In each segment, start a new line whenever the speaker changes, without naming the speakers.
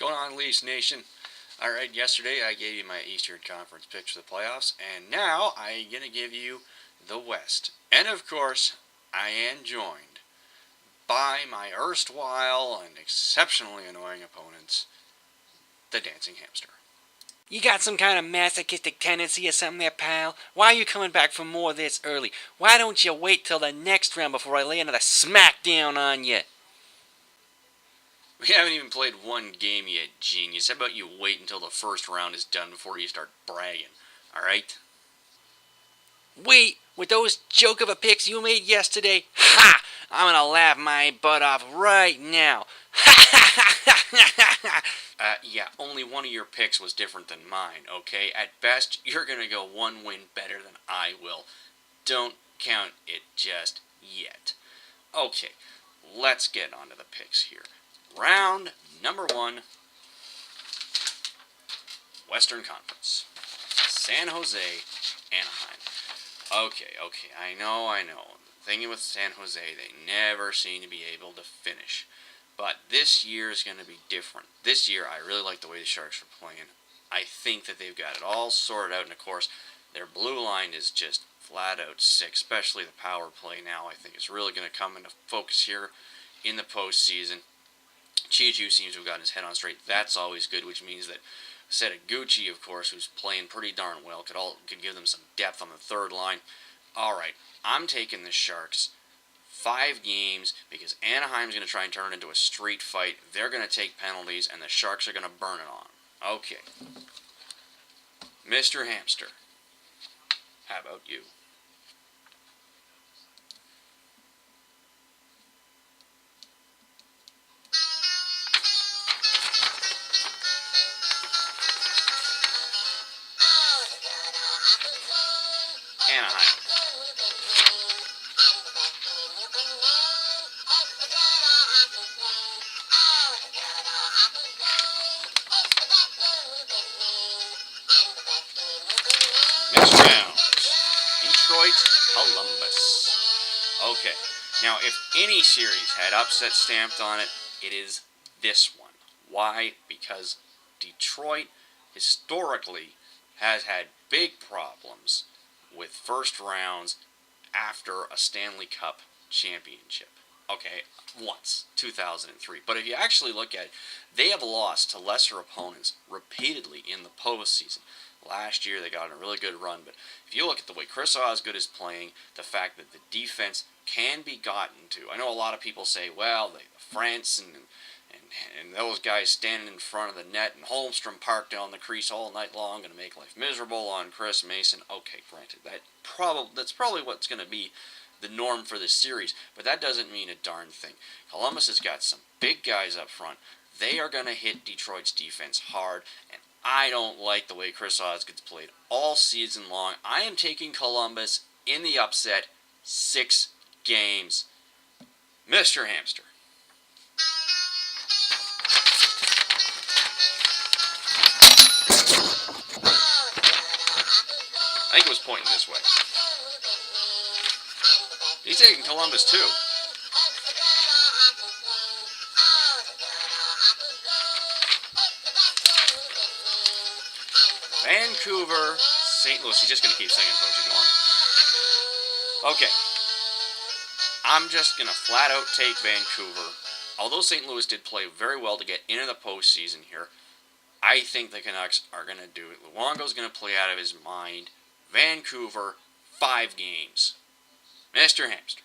Going on, Leafs Nation? Alright, yesterday I gave you my Eastern Conference picks for the playoffs, and now I'm going to give you the West. And of course, I am joined by my erstwhile and exceptionally annoying opponents, the Dancing Hamster.
You got some kind of masochistic tendency or something there, pal? Why are you coming back for more this early? Why don't you wait till the next round before I lay another smackdown on you?
We haven't even played one game yet, genius. How about you wait until the first round is done before you start bragging, alright?
Wait, with those joke of a picks you made yesterday? Ha! I'm gonna laugh my butt off right now.
Yeah, only one of your picks was different than mine, okay? At best, you're gonna go one win better than I will. Don't count it just yet. Okay, let's get on to the picks here. Round number 1, Western Conference. San Jose, Anaheim. Okay, I know. The thing with San Jose, they never seem to be able to finish. But this year is going to be different. This year, I really like the way the Sharks are playing. I think that they've got it all sorted out, and of course, their blue line is just flat out sick, especially the power play now. I think it's really going to come into focus here in the postseason. Chichu seems to have gotten his head on straight. That's always good, which means that Gucci, of course, who's playing pretty darn well, could give them some depth on the third line. All right, I'm taking the Sharks 5 games because Anaheim's going to try and turn it into a street fight. They're going to take penalties, and the Sharks are going to burn it on. Okay. Mr. Hamster, how about you? Anaheim. Next round, Detroit, Columbus. Okay, now if any series had upset stamped on it, it is this one. Why? Because Detroit historically has had big problems with first rounds after a Stanley Cup championship. Okay, once, 2003. But if you actually look at it, they have lost to lesser opponents repeatedly in the postseason. Last year they got in a really good run, but if you look at the way Chris Osgood is playing, the fact that the defense can be gotten to. I know a lot of people say, well, the France and those guys standing in front of the net and Holmstrom parked down the crease all night long going to make life miserable on Chris Mason. Okay, granted, that's probably what's going to be the norm for this series, but that doesn't mean a darn thing. Columbus has got some big guys up front. They are going to hit Detroit's defense hard, and I don't like the way Chris Osgood's played all season long. I am taking Columbus in the upset, 6 games. Mr. Hamster. I think it was pointing this way. He's taking Columbus too. Vancouver, St. Louis. He's just going to keep singing, folks. Ignore him. Okay. I'm just going to flat out take Vancouver. Although St. Louis did play very well to get into the postseason here, I think the Canucks are going to do it. Luongo's going to play out of his mind. Vancouver, 5 games. Mr. Hamster.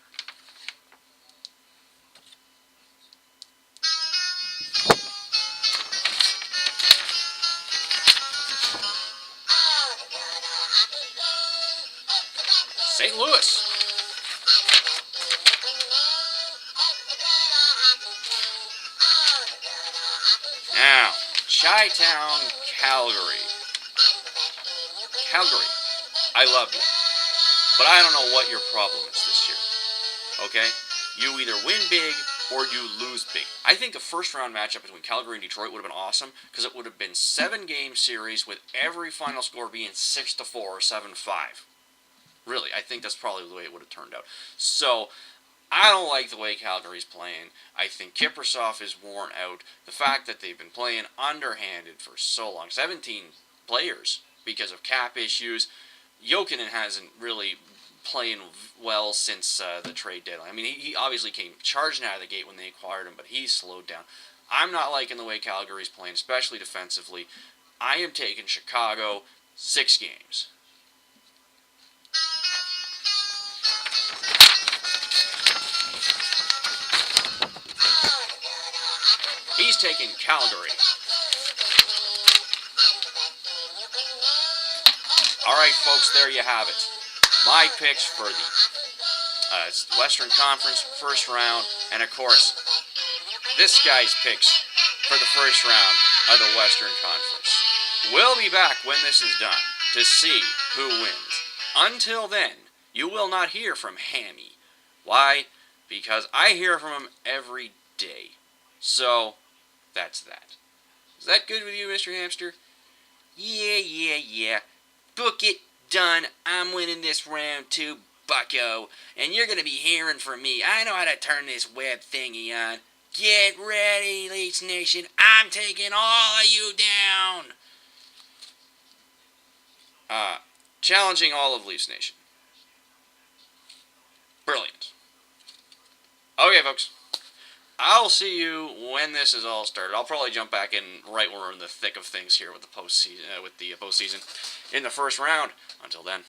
St. Louis. Now, Chi-Town, Calgary. Calgary, I love you, but I don't know what your problem is this year, okay? You either win big or you lose big. I think a first-round matchup between Calgary and Detroit would have been awesome because it would have been 7-game series with every final score being 6-4 or 7-5. Really, I think that's probably the way it would have turned out. So, I don't like the way Calgary's playing. I think Kiprasov is worn out. The fact that they've been playing underhanded for so long, 17 players because of cap issues. Jokinen hasn't really playing well since the trade deadline. I mean, he obviously came charging out of the gate when they acquired him, but he's slowed down. I'm not liking the way Calgary's playing, especially defensively. I am taking Chicago 6 games. He's taking Calgary. Alright, folks, there you have it. My picks for the Western Conference first round, and of course, this guy's picks for the first round of the Western Conference. We'll be back when this is done to see who wins. Until then, you will not hear from Hammy. Why? Because I hear from him every day. So, that's that. Is that good with you, Mr. Hamster? Yeah. Book it. Done. I'm winning this round too, bucko. And you're going to be hearing from me. I know how to turn this web thingy on. Get ready, Leafs Nation. I'm taking all of you down. Challenging all of Leafs Nation. Brilliant. Okay, folks. I'll see you when this is all started. I'll probably jump back in right when we're in the thick of things here with the postseason. In the first round. Until then.